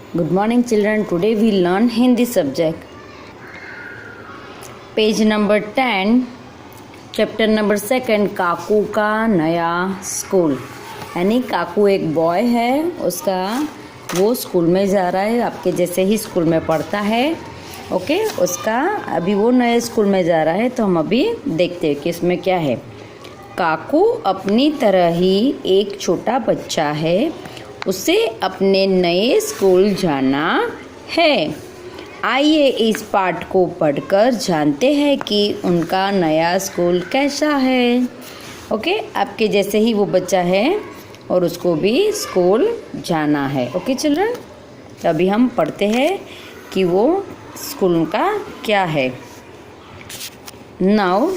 Good morning children. Today we learn Hindi subject. Page number 10, chapter number 2, काकू का नया school. यानी काकू एक boy है, उसका वो स्कूल में जा रहा है, आपके जैसे ही स्कूल में पढ़ता है। ओके, उसका अभी वो नए स्कूल में जा रहा है, तो हम अभी देखते हैं कि इसमें क्या है। काकू अपनी तरह ही एक छोटा बच्चा है, उसे अपने नए स्कूल जाना है। आइए इस पाठ को पढ़कर जानते हैं कि उनका नया स्कूल कैसा है। ओके, आपके जैसे ही वो बच्चा है और उसको भी स्कूल जाना है। ओके चिल्ड्रन, तो अभी हम पढ़ते हैं कि वो स्कूल का क्या है। नाउ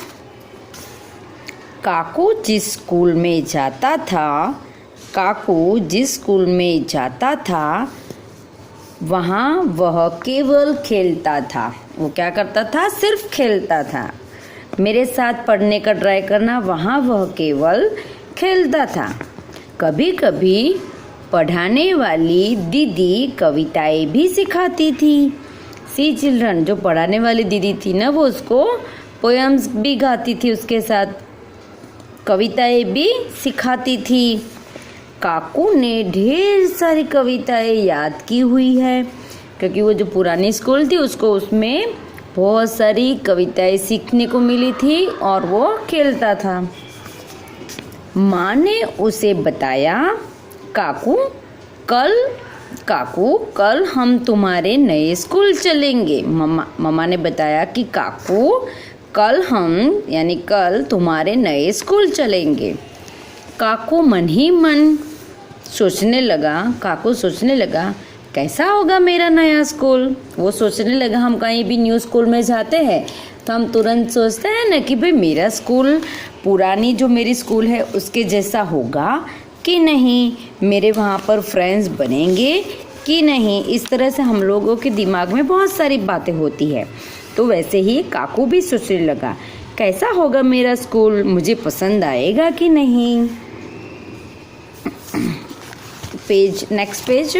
काकू जिस स्कूल में जाता था, वहाँ वह केवल खेलता था। वो क्या करता था? सिर्फ खेलता था। मेरे साथ पढ़ने का ट्राई करना। वहाँ वह केवल खेलता था। कभी कभी पढ़ाने वाली दीदी कविताएं भी सिखाती थी। सी चिल्ड्रन, जो पढ़ाने वाली दीदी थी ना, वो उसको पोएम्स भी गाती थी, उसके साथ कविताएं भी सिखाती थी। काकू ने ढेर सारी कविताएं याद की हुई है, क्योंकि वो जो पुरानी स्कूल थी उसको उसमें बहुत सारी कविताएं सीखने को मिली थी और वो खेलता था। माँ ने उसे बताया, काकू कल हम तुम्हारे नए स्कूल चलेंगे। मम्मा ने बताया कि काकू कल तुम्हारे नए स्कूल चलेंगे। काकू सोचने लगा कैसा होगा मेरा नया स्कूल। वो सोचने लगा, हम कहीं भी न्यू स्कूल में जाते हैं तो हम तुरंत सोचते हैं ना कि भाई मेरा स्कूल, पुरानी जो मेरी स्कूल है उसके जैसा होगा कि नहीं, मेरे वहाँ पर फ्रेंड्स बनेंगे कि नहीं। इस तरह से हम लोगों के दिमाग में बहुत सारी बातें होती है। तो वैसे ही काकू भी सोचने लगा, कैसा होगा मेरा स्कूल, मुझे पसंद आएगा कि नहीं। Next page.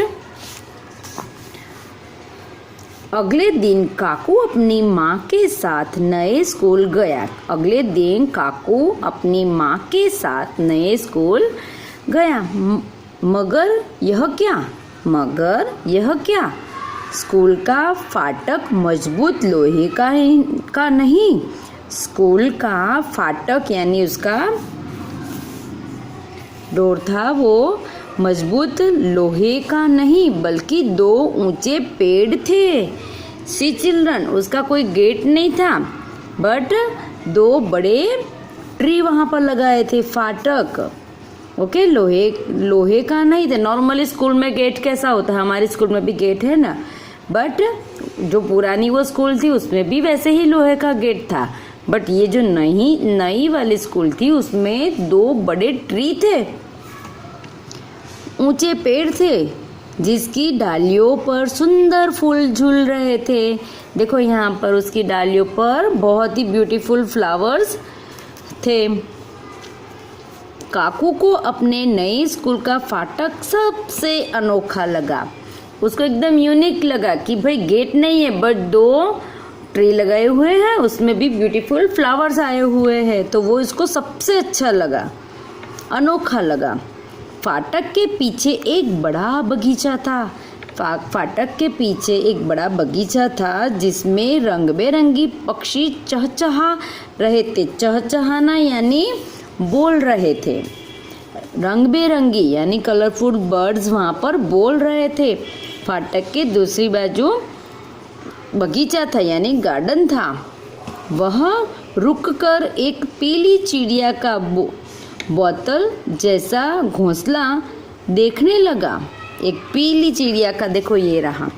अगले दिन काकू अपनी माँ के साथ नए स्कूल गया। मगर यह क्या? स्कूल का फाटक मजबूत लोहे का नहीं। स्कूल का फाटक यानी उसका डोर था, वो मजबूत लोहे का नहीं बल्कि 2 ऊंचे पेड़ थे। सी चिल्ड्रन, उसका कोई गेट नहीं था, बट 2 बड़े ट्री वहाँ पर लगाए थे, फाटक। ओके, लोहे का नहीं था। नॉर्मली स्कूल में गेट कैसा होता है? हमारे स्कूल में भी गेट है ना, बट जो पुरानी वो स्कूल थी उसमें भी वैसे ही लोहे का गेट था। बट ये जो नई वाली स्कूल थी उसमें 2 बड़े ट्री थे, ऊंचे पेड़ थे, जिसकी डालियों पर सुंदर फूल झूल रहे थे। देखो यहाँ पर उसकी डालियों पर बहुत ही ब्यूटीफुल फ्लावर्स थे। काकू को अपने नए स्कूल का फाटक सबसे अनोखा लगा। उसको एकदम यूनिक लगा कि भाई गेट नहीं है, बट 2 ट्री लगाए हुए हैं, उसमें भी ब्यूटीफुल फ्लावर्स आए हुए हैं, तो वो इसको सबसे अच्छा लगा, अनोखा लगा। फाटक के पीछे एक बड़ा बगीचा था जिसमें रंग बिरंगी पक्षी चहचहा रहे थे। चहचहाना यानी बोल रहे थे। रंग बिरंगी यानी कलरफुल बर्ड्स वहाँ पर बोल रहे थे। फाटक के दूसरी बाजू बगीचा था यानी गार्डन था। वह रुककर एक पीली चिड़िया का बोतल जैसा घोंसला देखने लगा। एक पीली चिड़िया का, देखो ये रहा,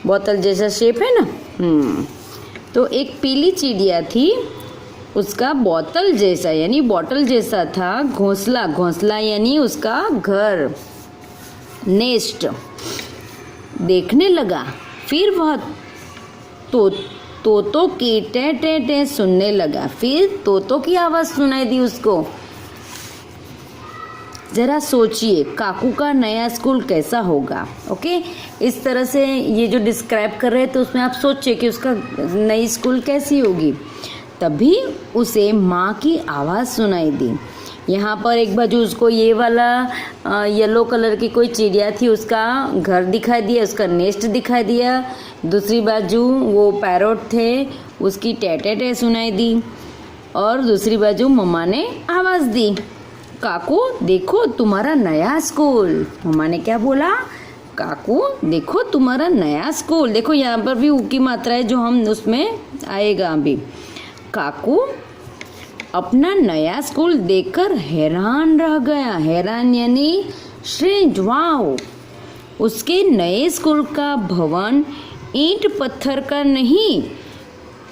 बोतल जैसा शेप है ना, तो एक पीली चिड़िया थी, उसका बोतल जैसा था घोंसला यानी उसका घर, नेस्ट देखने लगा। फिर वह तोतों की टे सुनने लगा। फिर तोतों की आवाज़ सुनाई दी उसको। ज़रा सोचिए काकू का नया स्कूल कैसा होगा। ओके, इस तरह से ये जो डिस्क्राइब कर रहे हैं तो उसमें आप सोचिए कि उसका नई स्कूल कैसी होगी। तभी उसे माँ की आवाज़ सुनाई दी। यहाँ पर एक बाजू उसको ये वाला येलो कलर की कोई चिड़िया थी, उसका घर दिखाई दिया, उसका नेस्ट दिखाई दिया। दूसरी बाजू वो पैरोट थे, उसकी टे सुनाई दी। और दूसरी बाजू मम्मा ने आवाज़ दी, काकू देखो तुम्हारा नया स्कूल। मम्मा ने क्या बोला, काकू देखो तुम्हारा नया स्कूल। देखो यहाँ पर भी ऊ की मात्रा है जो हम उसमें आएगा अभी। काकू अपना नया स्कूल देखकर हैरान रह गया। हैरान यानी स्ट्रेंज, वाओ। उसके नए स्कूल का भवन ईंट पत्थर का नहीं।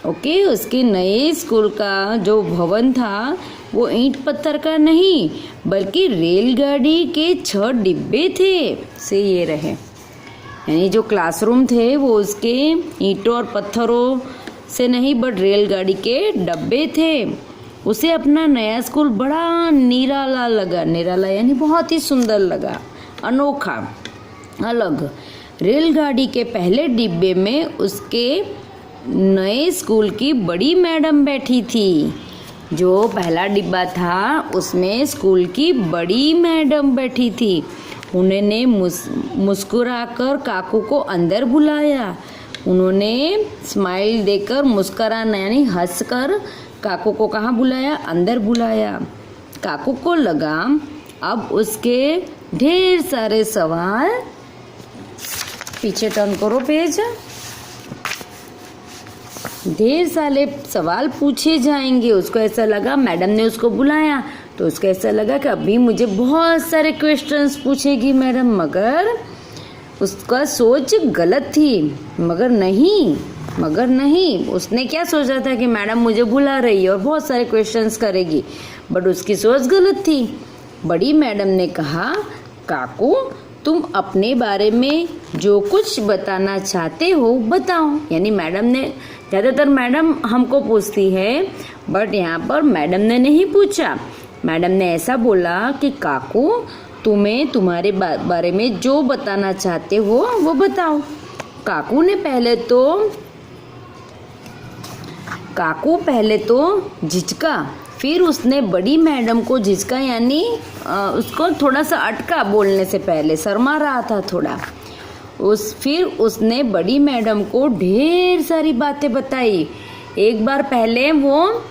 ओके, उसके नए स्कूल का जो भवन था वो ईंट पत्थर का नहीं बल्कि रेलगाड़ी के 6 डिब्बे थे से ये रहे। यानी जो क्लासरूम थे वो उसके ईंटों और पत्थरों से नहीं बट रेलगाड़ी के डब्बे थे। उसे अपना नया स्कूल बड़ा निराला लगा। निराला यानी बहुत ही सुंदर लगा, अनोखा, अलग। रेलगाड़ी के पहले डिब्बे में उसके नए स्कूल की बड़ी मैडम बैठी थी। जो पहला डिब्बा था उसमें स्कूल की बड़ी मैडम बैठी थी। उन्होंने मुस्कुराकर काकू को अंदर बुलाया। उन्होंने स्माइल देकर, मुस्कुराना यानी हंसकर काकू को कहाँ बुलाया, अंदर बुलाया। काकू को लगा अब उसके ढेर सारे सवाल, पीछे टर्न करो पेज, ढेर सारे सवाल पूछे जाएंगे। उसको ऐसा लगा, मैडम ने उसको बुलाया तो उसको ऐसा लगा कि अभी मुझे बहुत सारे क्वेश्चंस पूछेगी मैडम, मगर उसका सोच गलत थी। मगर नहीं, उसने क्या सोचा था कि मैडम मुझे बुला रही है और बहुत सारे क्वेश्चंस करेगी, बट उसकी सोच गलत थी। बड़ी मैडम ने कहा, काकू तुम अपने बारे में जो कुछ बताना चाहते हो बताओ। यानी मैडम ने, ज़्यादातर मैडम हमको पूछती है बट यहाँ पर मैडम ने नहीं पूछा। मैडम ने ऐसा बोला कि काकू तुम्हें तुम्हारे बारे में जो बताना चाहते हो वो बताओ। काकू पहले तो झिझका, फिर उसने बड़ी मैडम को झिझका यानी उसको थोड़ा सा अटका, बोलने से पहले शर्मा रहा था थोड़ा। फिर उसने बड़ी मैडम को ढेर सारी बातें बताई। एक बार पहले वो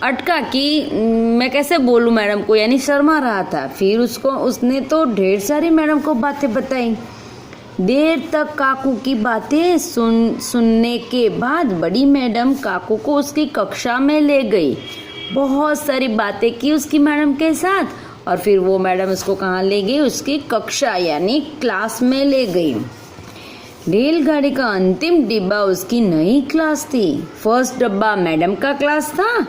अटका कि मैं कैसे बोलूं मैडम को, यानी शर्मा रहा था। फिर उसने तो ढेर सारी मैडम को बातें बताई। देर तक काकू की बातें सुनने के बाद बड़ी मैडम काकू को उसकी कक्षा में ले गई। बहुत सारी बातें की उसकी मैडम के साथ और फिर वो मैडम उसको कहाँ ले गई, उसकी कक्षा यानी क्लास में ले गई। रेलगाड़ी का अंतिम डिब्बा उसकी नई क्लास थी। फर्स्ट डब्बा मैडम का क्लास था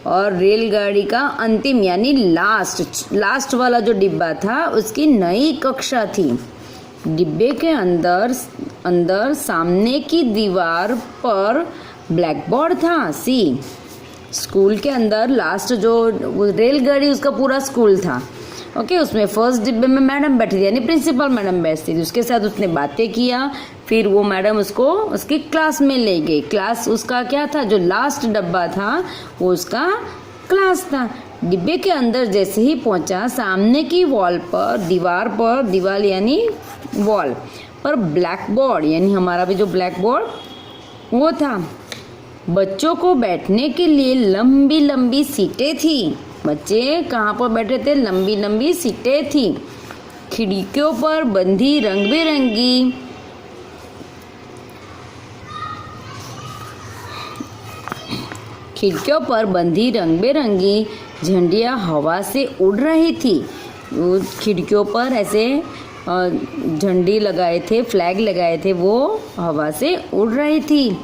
और रेलगाड़ी का अंतिम यानी लास्ट वाला जो डिब्बा था उसकी नई कक्षा थी। डिब्बे के अंदर सामने की दीवार पर ब्लैक बोर्ड था। स्कूल के अंदर लास्ट जो रेलगाड़ी उसका पूरा स्कूल था। ओके, उसमें फर्स्ट डिब्बे में मैडम बैठी थी यानी प्रिंसिपल मैडम बैठती थी। उसके साथ उसने बातें किया। फिर वो मैडम उसको उसकी क्लास में ले गई। क्लास उसका क्या था, जो लास्ट डब्बा था वो उसका क्लास था। डिब्बे के अंदर जैसे ही पहुंचा, सामने की दीवार यानी वॉल पर ब्लैक बोर्ड यानी हमारा भी जो ब्लैक बोर्ड वो था। बच्चों को बैठने के लिए लंबी लंबी सीटें थी। बच्चे कहाँ पर बैठे थे, लंबी लंबी सीटें थी। खिड़कियों पर बंधी रंग बिरंगी झंडियाँ हवा से उड़ रही थी। वो खिड़कियों पर ऐसे झंडी लगाए थे, फ्लैग लगाए थे, वो हवा से उड़ रही थी।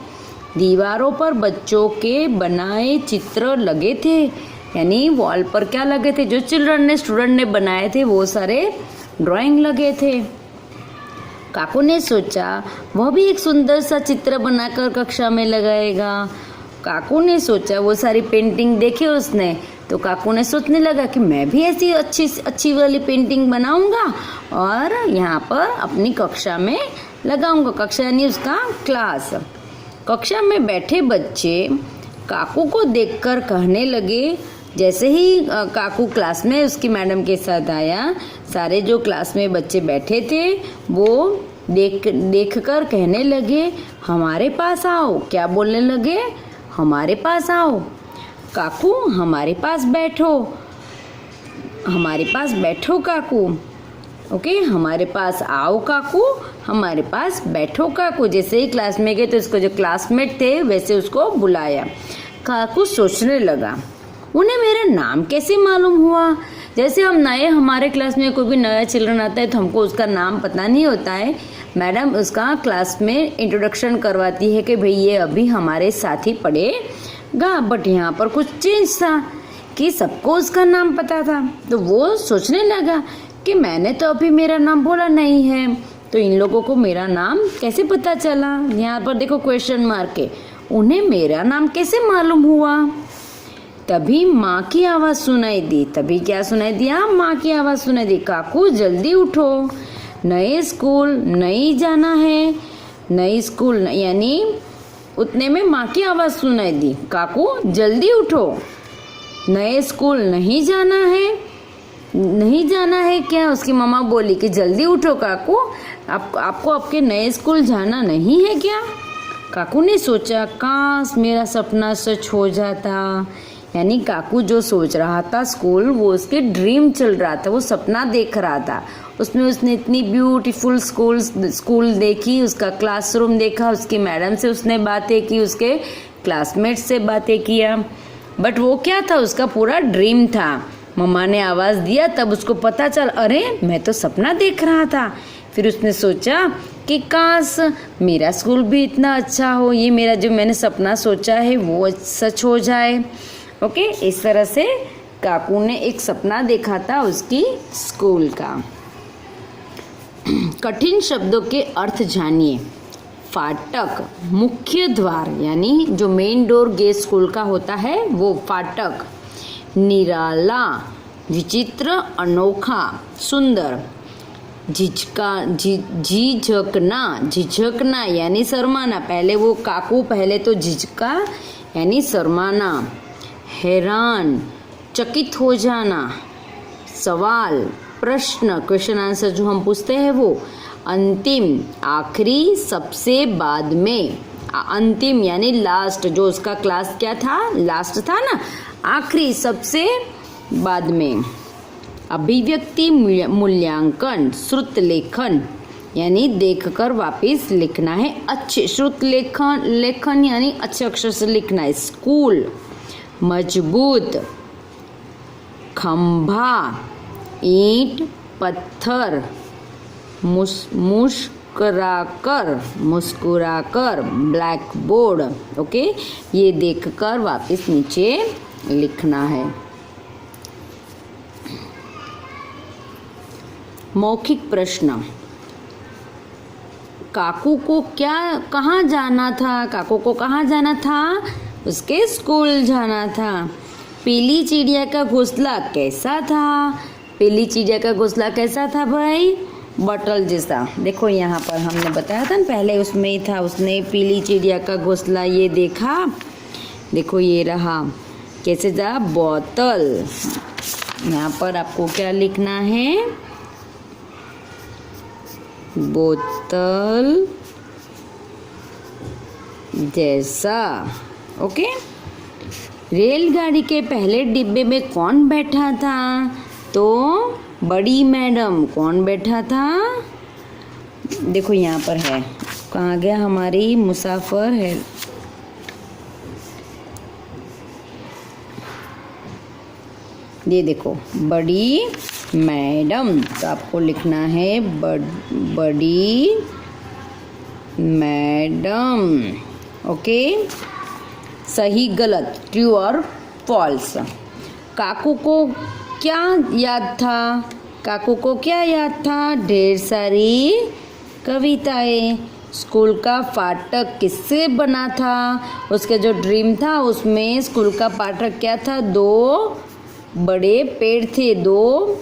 दीवारों पर बच्चों के बनाए चित्र लगे थे। यानी वॉल पर क्या लगे थे, जो स्टूडेंट ने बनाए थे वो सारे ड्राइंग लगे थे। काकू ने सोचा वह भी एक सुंदर सा चित्र बनाकर कक्षा में लगाएगा। काकू ने सोचा, वो सारी पेंटिंग देखे उसने, तो काकू ने सोचने लगा कि मैं भी ऐसी अच्छी वाली पेंटिंग बनाऊंगा और यहाँ पर अपनी कक्षा में लगाऊंगा। कक्षा यानी उसका क्लास। कक्षा में बैठे बच्चे काकू को देखकर कहने लगे, जैसे ही काकू क्लास में उसकी मैडम के साथ आया, सारे जो क्लास में बच्चे बैठे थे वो देखकर कहने लगे, हमारे पास आओ। क्या बोलने लगे? हमारे पास आओ। काकू हमारे पास बैठो, हमारे पास बैठो काकू। ओके, हमारे पास आओ काकू, हमारे पास बैठो काकू। जैसे ही क्लास में गए तो उसको जो क्लासमेट थे वैसे उसको बुलाया। काकू सोचने लगा, उन्हें मेरा नाम कैसे मालूम हुआ? जैसे हम नए, हमारे क्लास में कोई भी नया चिल्ड्रन आता है तो हमको उसका नाम पता नहीं होता है। मैडम उसका क्लास में इंट्रोडक्शन करवाती है कि भाई ये अभी हमारे साथ ही पढ़ेगा। बट यहाँ पर कुछ चेंज था कि सबको उसका नाम पता था। तो वो सोचने लगा कि मैंने तो अभी मेरा नाम बोला नहीं है, तो इन लोगों को मेरा नाम कैसे पता चला? यहाँ पर देखो क्वेश्चन मार्क है, उन्हें मेरा नाम कैसे मालूम हुआ? तभी माँ की आवाज़ सुनाई दी। तभी क्या सुनाई दिया? माँ की आवाज़ सुनाई दी, काकू जल्दी उठो, नए स्कूल नहीं जाना है। नई स्कूल यानी उतने में माँ की आवाज़ सुनाई दी, काकू जल्दी उठो, नए स्कूल नहीं जाना है। नहीं जाना है क्या? उसकी मम्मा बोली कि जल्दी उठो काकू, आपको आपके नए स्कूल जाना नहीं है क्या? काकू ने सोचा, काश मेरा सपना सच हो जाता। यानी काकू जो सोच रहा था स्कूल, वो उसके ड्रीम चल रहा था, वो सपना देख रहा था। उसमें उसने इतनी ब्यूटीफुल स्कूल देखी, उसका क्लासरूम देखा, उसकी मैडम से उसने बातें की, उसके क्लासमेट से बातें किया। बट वो क्या था? उसका पूरा ड्रीम था। मम्मा ने आवाज़ दिया तब उसको पता चल, अरे मैं तो सपना देख रहा था। फिर उसने सोचा कि काश मेरा स्कूल भी इतना अच्छा हो, ये मेरा जो मैंने सपना सोचा है वो सच हो जाए। ओके, इस तरह से काकू ने एक सपना देखा था उसकी स्कूल का। कठिन शब्दों के अर्थ जानिए। फाटक, मुख्य द्वार यानी जो मेन डोर गेट स्कूल का होता है वो फाटक। निराला, विचित्र, अनोखा, सुंदर। झिझकना यानी शर्माना। पहले वो काकू पहले तो झिझका यानी शर्माना। हैरान, चकित हो जाना। सवाल, प्रश्न, क्वेश्चन आंसर जो हम पूछते हैं वो। अंतिम, आखिरी, सबसे बाद में। अंतिम यानी लास्ट, जो उसका क्लास क्या था? लास्ट था ना, आखिरी, सबसे बाद में। अभिव्यक्ति, मूल्यांकन, श्रुत लेखन यानी देखकर वापस लिखना है अच्छे। श्रुत लेखन यानी अच्छे अक्षर से लिखना है। स्कूल, मजबूत, खंभा, ईंट, पत्थर, मुस्कुराकर, ब्लैक बोर्ड। ओके, ये देखकर वापस नीचे लिखना है। मौखिक प्रश्न। काकू को कहाँ जाना था? काकू को कहाँ जाना था? उसके स्कूल जाना था। पीली चिड़िया का घोंसला कैसा था? पीली चिड़िया का घोंसला कैसा था भाई? बॉटल जैसा। देखो यहाँ पर हमने बताया था ना पहले, उसमें ही था। उसने पीली चिड़िया का घोंसला ये देखा, देखो ये रहा कैसे था, बोतल। यहाँ पर आपको क्या लिखना है? बोतल जैसा। ओके। रेलगाड़ी के पहले डिब्बे में कौन बैठा था? तो बड़ी मैडम। कौन बैठा था? देखो यहाँ पर है, कहाँ गया हमारी मुसाफिर है। ये देखो बड़ी मैडम, तो आपको लिखना है बड़ी मैडम। ओके, सही गलत, ट्रू और फॉल्स। काकू को क्या याद था? काकू को क्या याद था? ढेर सारी कविताएं। स्कूल का फाटक किससे बना था? उसका जो ड्रीम था उसमें स्कूल का फाटक क्या था? 2 बड़े पेड़ थे, 2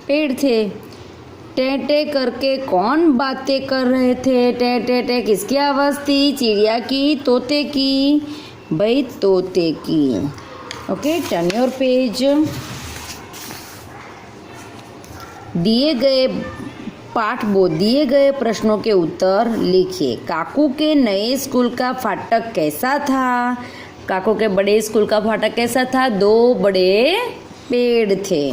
पेड़ थे। टे टे करके कौन बातें कर रहे थे? टे टे टे किसकी आवाज़ थी? चिड़िया की, तोते की? भाई तोते की। Okay, turn your page. दिए गए प्रश्नों के उत्तर लिखिए। काकू के नए स्कूल का फाटक कैसा था? काकू के बड़े स्कूल का फाटक कैसा था? 2 बड़े पेड़ थे।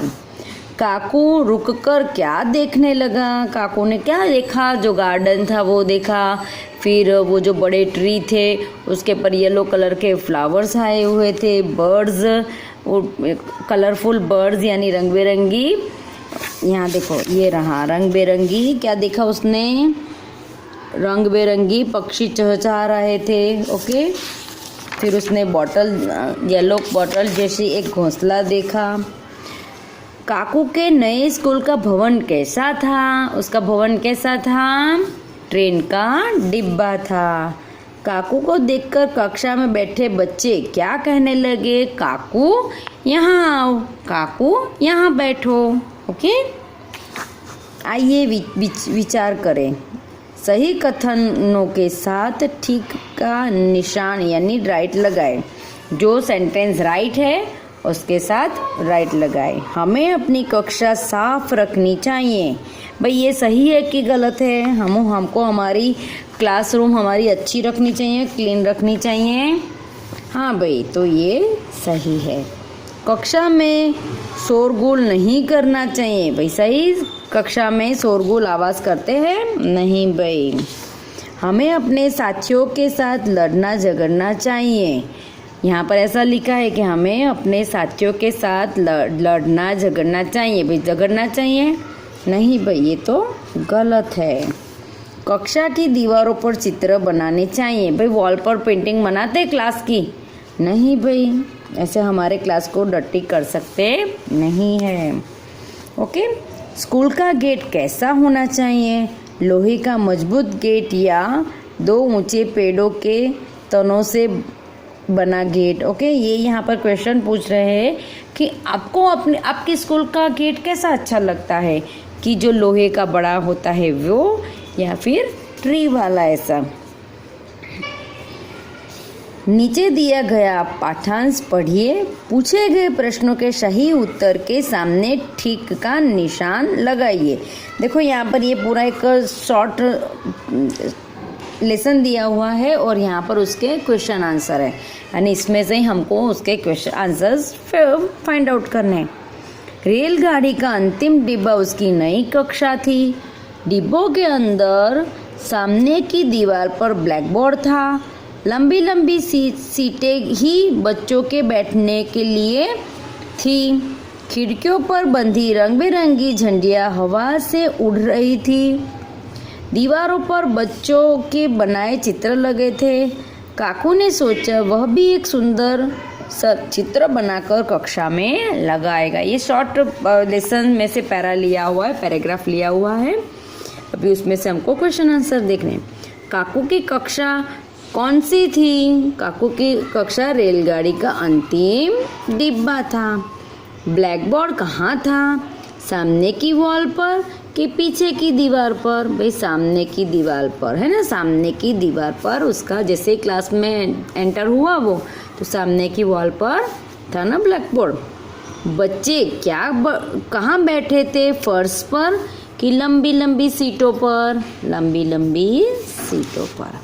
काकू रुककर क्या देखने लगा? काकू ने क्या देखा? जो गार्डन था वो देखा, फिर वो जो बड़े ट्री थे उसके पर येलो कलर के फ्लावर्स आए हुए थे, बर्ड्स, कलरफुल बर्ड्स यानी रंग बिरंगी। यहाँ देखो, ये रहा रंग बिरंगी। क्या देखा उसने? रंग बिरंगी पक्षी चहचहा रहे थे। ओके, फिर उसने बॉटल, येलो बॉटल जैसी एक घोंसला देखा। काकू के नए स्कूल का भवन कैसा था? उसका भवन कैसा था? ट्रेन का डिब्बा था। काकू को देखकर कक्षा में बैठे बच्चे क्या कहने लगे? काकू यहाँ आओ, काकू यहाँ बैठो। ओके, आइए विचार करें। सही कथनों के साथ ठीक का निशान यानी राइट लगाए। जो सेंटेंस राइट है उसके साथ राइट लगाए। हमें अपनी कक्षा साफ रखनी चाहिए। भाई ये सही है कि गलत है? हमको हमारी क्लासरूम हमारी अच्छी रखनी चाहिए, क्लीन रखनी चाहिए। हाँ भाई, तो ये सही है। कक्षा में शोरगुल नहीं करना चाहिए। भाई सही, कक्षा में शोरगुल आवाज़ करते हैं? नहीं भाई। हमें अपने साथियों के साथ लड़ना झगड़ना चाहिए। यहाँ पर ऐसा लिखा है कि हमें अपने साथियों के साथ लड़ना झगड़ना चाहिए। भाई झगड़ना चाहिए? नहीं भाई, ये तो गलत है। कक्षा की दीवारों पर चित्र बनाने चाहिए। भाई वॉल पर पेंटिंग बनाते क्लास की? नहीं भाई, ऐसे हमारे क्लास को डर्टी कर सकते नहीं है। ओके, स्कूल का गेट कैसा होना चाहिए? लोहे का मजबूत गेट या 2 ऊंचे पेड़ों के तनों से बना गेट? ओके, ये यहाँ पर क्वेश्चन पूछ रहे हैं कि आपको आपके स्कूल का गेट कैसा अच्छा लगता है, कि जो लोहे का बड़ा होता है वो, या फिर ट्री वाला ऐसा। नीचे दिया गया पाठांश पढ़िए। पूछे गए प्रश्नों के सही उत्तर के सामने ठीक का निशान लगाइए। देखो यहाँ पर ये पूरा एक शॉर्ट लेसन दिया हुआ है और यहाँ पर उसके क्वेश्चन आंसर है, यानी इसमें से हमको उसके क्वेश्चन आंसर्स फाइंड आउट करने। रेलगाड़ी का अंतिम डिब्बा उसकी नई कक्षा थी। डिब्बों के अंदर सामने की दीवार पर ब्लैक बोर्ड था। लंबी लंबी सीटें ही बच्चों के बैठने के लिए थी। खिड़कियों पर बंधी रंग बिरंगी झंडियाँ हवा से उड़ रही थी। दीवारों पर बच्चों के बनाए चित्र लगे थे। काकू ने सोचा वह भी एक सुंदर चित्र बनाकर कक्षा में लगाएगा। ये शॉर्ट लेसन में से पैराग्राफ लिया हुआ है। अभी उसमें से हमको क्वेश्चन आंसर देखने। काकू की कक्षा कौन सी थी? काकू की कक्षा रेलगाड़ी का अंतिम डिब्बा था। ब्लैक बोर्ड कहाँ था? सामने की वॉल पर कि पीछे की दीवार पर? भाई सामने की दीवार पर है ना, सामने की दीवार पर। उसका जैसे क्लास में एंटर हुआ वो, तो सामने की वॉल पर था ना ब्लैक बोर्ड। बच्चे कहाँ बैठे थे? फर्श पर कि लंबी लंबी सीटों पर? लंबी लंबी सीटों पर।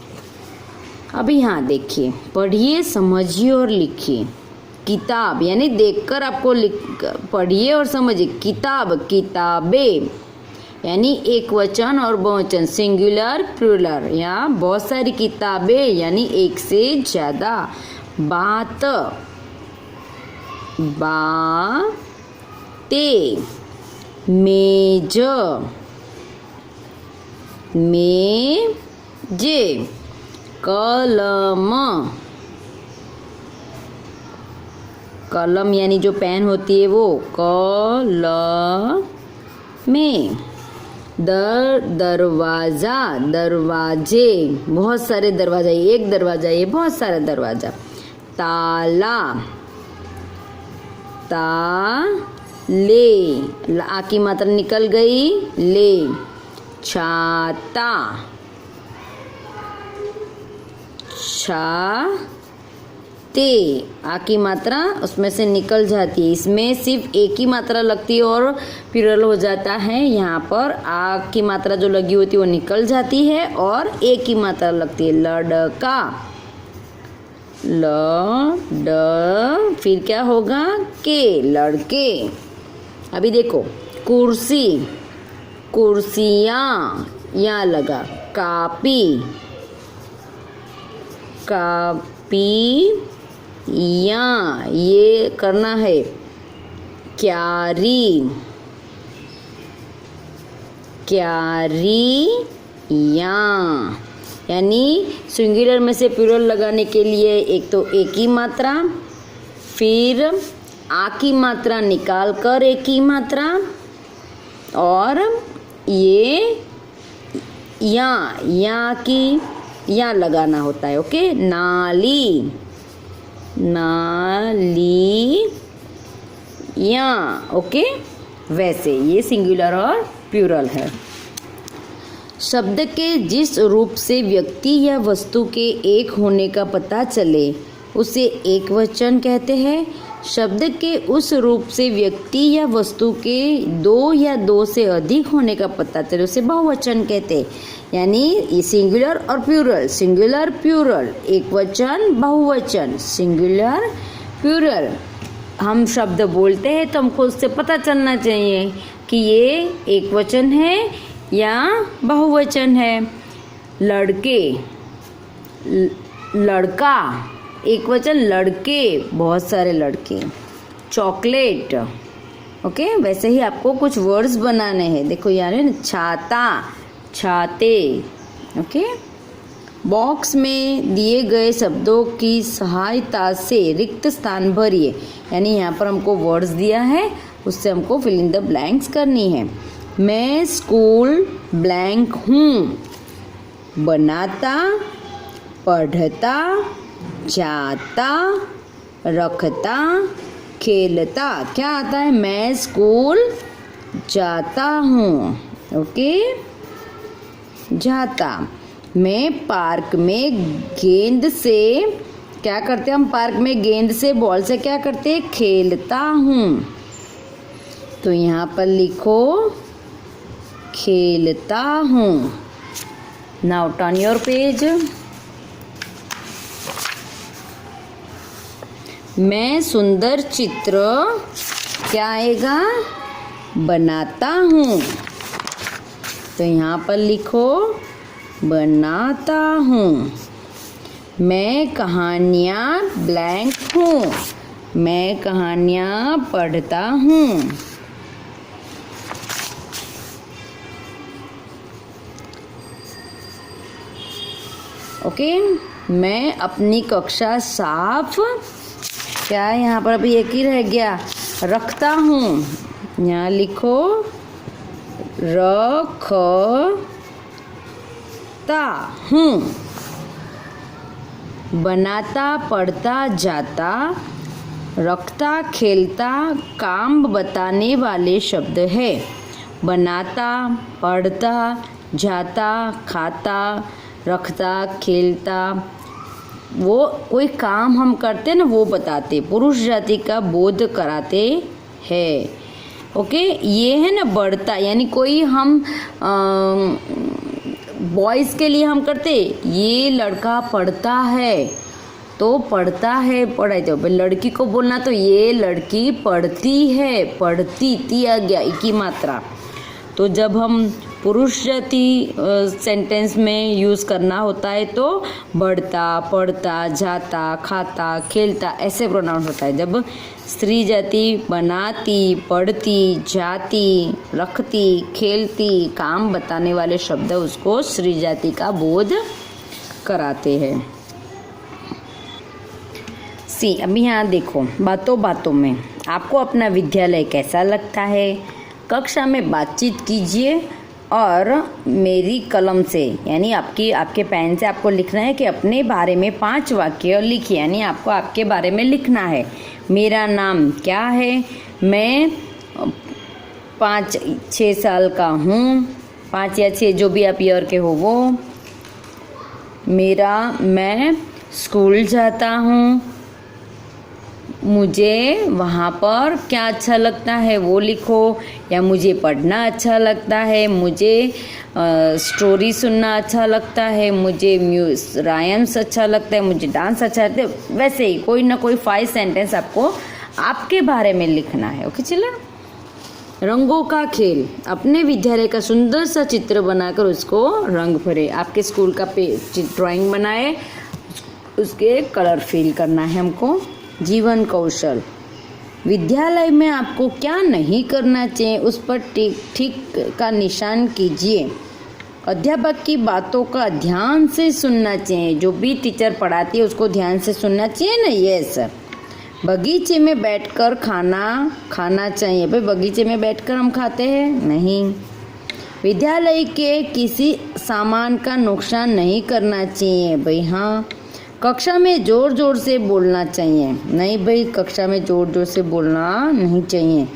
अब यहाँ देखिए, पढ़िए, समझिए और लिखिए। किताब यानी देखकर आपको पढ़िए और समझिए। किताब, किताबें यानी एक वचन और बहुवचन, सिंगुलर प्लूरल। यहाँ बहुत सारी किताबें यानी एक से ज्यादा। बात, बातें। मेज, मेजे। कलम, कलम यानी जो पेन होती है वो, कलमें। दरवाजा, दरवाजे, बहुत सारे दरवाजा, एक दरवाजा, ये बहुत सारा दरवाजा। ताला, ले, आ की मात्रा निकल गई, ले। छाता, छाते, आ की मात्रा उसमें से निकल जाती है। इसमें सिर्फ एक ही मात्रा लगती है और प्लूरल हो जाता है। यहाँ पर आ की मात्रा जो लगी होती है वो निकल जाती है और एक ही मात्रा लगती है। लड़का, ल ड, फिर क्या होगा, के, लड़के। अभी देखो, कुर्सी, कुर्सियाँ, यहाँ लगा। कापी, कापियाँ, ये करना है। क्यारी, क्यारियाँ, यानी सिंगुलर में से प्लूरल लगाने के लिए एक तो एक ही मात्रा, फिर आ की मात्रा निकाल कर एक ही मात्रा, और ये या की यहाँ लगाना होता है। ओके, नाली, नाली, यहाँ। ओके, वैसे ये सिंगुलर और प्लूरल है। शब्द के जिस रूप से व्यक्ति या वस्तु के एक होने का पता चले उसे एक वचन कहते हैं। शब्द के उस रूप से व्यक्ति या वस्तु के दो या दो से अधिक होने का पता चले उसे बहुवचन कहते हैं। यानी ये सिंगुलर और प्लूरल, सिंगुलर प्लूरल, एक वचन बहुवचन, सिंगुलर प्लूरल। हम शब्द बोलते हैं तो हमको उससे पता चलना चाहिए कि ये एक वचन है या बहुवचन है। लड़के, लड़का, एक वचन, लड़के, बहुत सारे लड़के। चॉकलेट, ओके, वैसे ही आपको कुछ वर्ड्स बनाने हैं। देखो यार, छाता, छाते। ओके, बॉक्स में दिए गए शब्दों की सहायता से रिक्त स्थान भरिए। यानी यहाँ पर हमको वर्ड्स दिया है, उससे हमको फिल इन द ब्लैंक्स करनी है। मैं स्कूल ब्लैंक हूँ। बनाता, पढ़ता, जाता, रखता, खेलता। क्या आता है, मैं स्कूल जाता हूँ। ओके, जाता। मैं पार्क में गेंद से, क्या करते हैं हम पार्क में गेंद से, बॉल से क्या करते हैं, खेलता हूँ। तो यहाँ पर लिखो खेलता हूँ। Now turn your page. मैं सुंदर चित्र, क्या आएगा, बनाता हूँ। तो यहाँ पर लिखो बनाता हूँ। मैं कहानियाँ ब्लैंक हूँ। मैं कहानियाँ पढ़ता हूँ। ओके, मैं अपनी कक्षा साफ, क्या है यहाँ पर अभी एक ही रह गया, रखता हूँ। यहाँ लिखो रखता हूँ। बनाता, पढ़ता, जाता, रखता, खेलता काम बताने वाले शब्द है। बनाता, पढ़ता, जाता, खाता, रखता, खेलता, वो कोई काम हम करते ना वो बताते, पुरुष जाति का बोध कराते हैं। ओके, ये है ना बढ़ता, यानी कोई हम बॉयज़ के लिए हम करते, ये लड़का पढ़ता है तो पढ़ता है, पढ़ाई। तो लड़की को बोलना तो ये लड़की पढ़ती है, पढ़ती, ती आ गया, एक ही मात्रा। तो जब हम पुरुष जाति सेंटेंस में यूज़ करना होता है तो बढ़ता, पढ़ता, जाता, खाता, खेलता ऐसे प्रोनाउंस होता है। जब स्त्री जाति बनाती, पढ़ती, जाती, रखती, खेलती काम बताने वाले शब्द उसको स्त्री जाति का बोध कराते हैं। सी, अभी यहाँ देखो, बातों बातों में आपको अपना विद्यालय कैसा लगता है। कक्षा में बातचीत कीजिए, और मेरी कलम से, यानी आपके पेन से आपको लिखना है कि अपने बारे में 5 वाक्य लिखिए, यानी आपको आपके बारे में लिखना है। मेरा नाम क्या है, मैं 5-6 साल का हूँ, 5 या 6 जो भी आप ईयर के हो वो। मैं स्कूल जाता हूँ, मुझे वहाँ पर क्या अच्छा लगता है वो लिखो, या मुझे पढ़ना अच्छा लगता है, मुझे स्टोरी सुनना अच्छा लगता है, मुझे राइम्स अच्छा लगता है, मुझे डांस अच्छा लगता है। वैसे ही कोई ना कोई 5 सेंटेंस आपको आपके बारे में लिखना है। Okay children. रंगों का खेल, अपने विद्यालय का सुंदर सा चित्र बनाकर उसको रंग भरे। आपके स्कूल का ड्राइंग बनाए, उसके कलर फिल करना है हमको। जीवन कौशल, विद्यालय में आपको क्या नहीं करना चाहिए उस पर ठीक का निशान कीजिए। अध्यापक की बातों का ध्यान से सुनना चाहिए, जो भी टीचर पढ़ाती है उसको ध्यान से सुनना चाहिए ना। यस। बगीचे में बैठकर खाना चाहिए। भाई बगीचे में बैठकर हम खाते हैं नहीं। विद्यालय के किसी सामान का नुकसान नहीं करना चाहिए। भाई हाँ। कक्षा में ज़ोर ज़ोर से बोलना चाहिए। नहीं भाई, कक्षा में ज़ोर ज़ोर से बोलना नहीं चाहिए।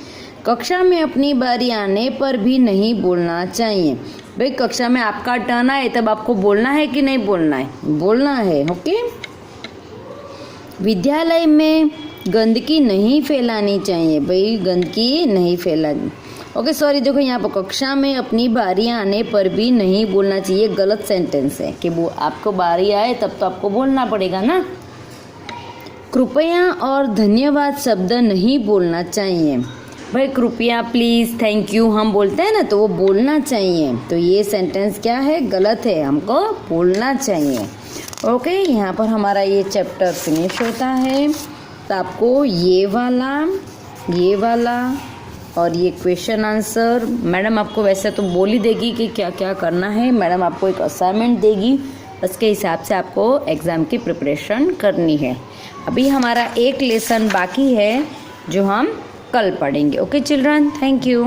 कक्षा में अपनी बारी आने पर भी नहीं बोलना चाहिए। भाई कक्षा में आपका टर्न आए तब आपको बोलना है कि नहीं बोलना है? बोलना है। ओके। विद्यालय में गंदगी नहीं फैलानी चाहिए। भाई गंदगी नहीं फैलानी। ओके सॉरी, देखो यहाँ पर कक्षा में अपनी बारी आने पर भी नहीं बोलना चाहिए, गलत सेंटेंस है कि वो आपको बारी आए तब तो आपको बोलना पड़ेगा ना। कृपया और धन्यवाद शब्द नहीं बोलना चाहिए। भाई कृपया, प्लीज़, थैंक यू हम बोलते हैं ना, तो वो बोलना चाहिए। तो ये सेंटेंस क्या है? गलत है, हमको बोलना चाहिए। ओके, यहाँ पर हमारा ये चैप्टर फिनिश होता है। तो आपको ये वाला और ये क्वेश्चन आंसर मैडम आपको वैसे तो बोल ही देगी कि क्या क्या करना है। मैडम आपको एक असाइनमेंट देगी, उसके हिसाब से आपको एग्ज़ाम की प्रिपरेशन करनी है। अभी हमारा एक लेसन बाकी है जो हम कल पढ़ेंगे। Okay children, thank you.